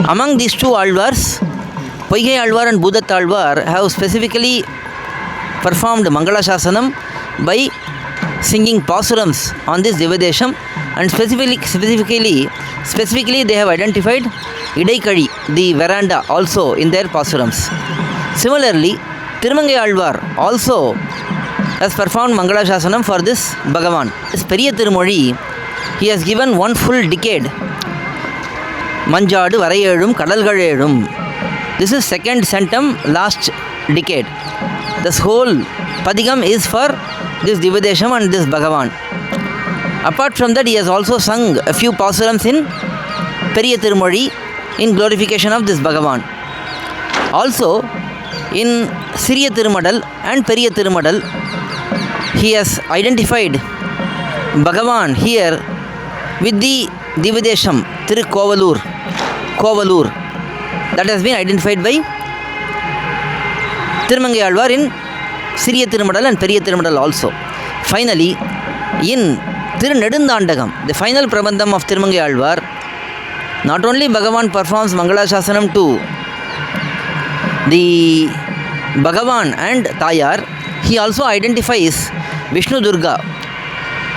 Among these two Alvars, Poigai Alvar and Bhudat Alvar have specifically performed Mangala Shasanam by singing pasurams on this Divadesham, and specifically they have identified Idaikadi, the veranda, also in their pasurams. Similarly, Tirumangai Alvar also has performed Mangala Shasanam for this Bhagavan. This Periya Tirumozhi, he has given one full decade. Manjadu Varayelum Kadalgalelum. This is second centum, last decade. This whole Padigam is for this Divadesham and this Bhagavan. Apart from that, he has also sung a few pasurams in Periya Tirumozhi in glorification of this Bhagavan. Also, in Siriya Tirumadal and Periya Tirumadal, he has identified Bhagavan here with the Divadesham Kovalur, that has been identified by Tirumangai Alvar in Siriya Tirumadal and Periya Tirumadal also. Finally, in Tirunedundandagam, the final Prabandham of Tirumangai Alvar, not only Bhagavan performs Mangala Shasanam to the Bhagavan and Tayar, he also identifies Vishnu Durga,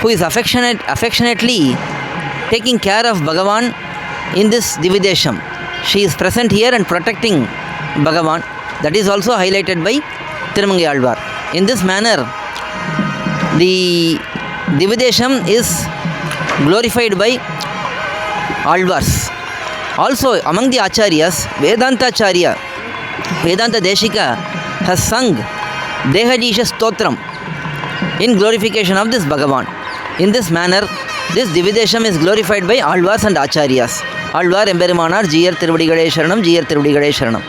who is affectionately taking care of Bhagavan in this Dividesham. She is present here and protecting Bhagavan. That is also highlighted by Tirumangai Alvar. In this manner, the Dividesham is glorified by Alvars. Also, among the Acharyas, Vedanta Deshika has sung Dehadisha Stotram in glorification of this Bhagavan. In this manner, this Dividesham is glorified by Alvars and Acharyas. Alvar Emberimanar Jiyar Tiruvadigalai Sharanam, Jiyar Tiruvadigalai Sharanam.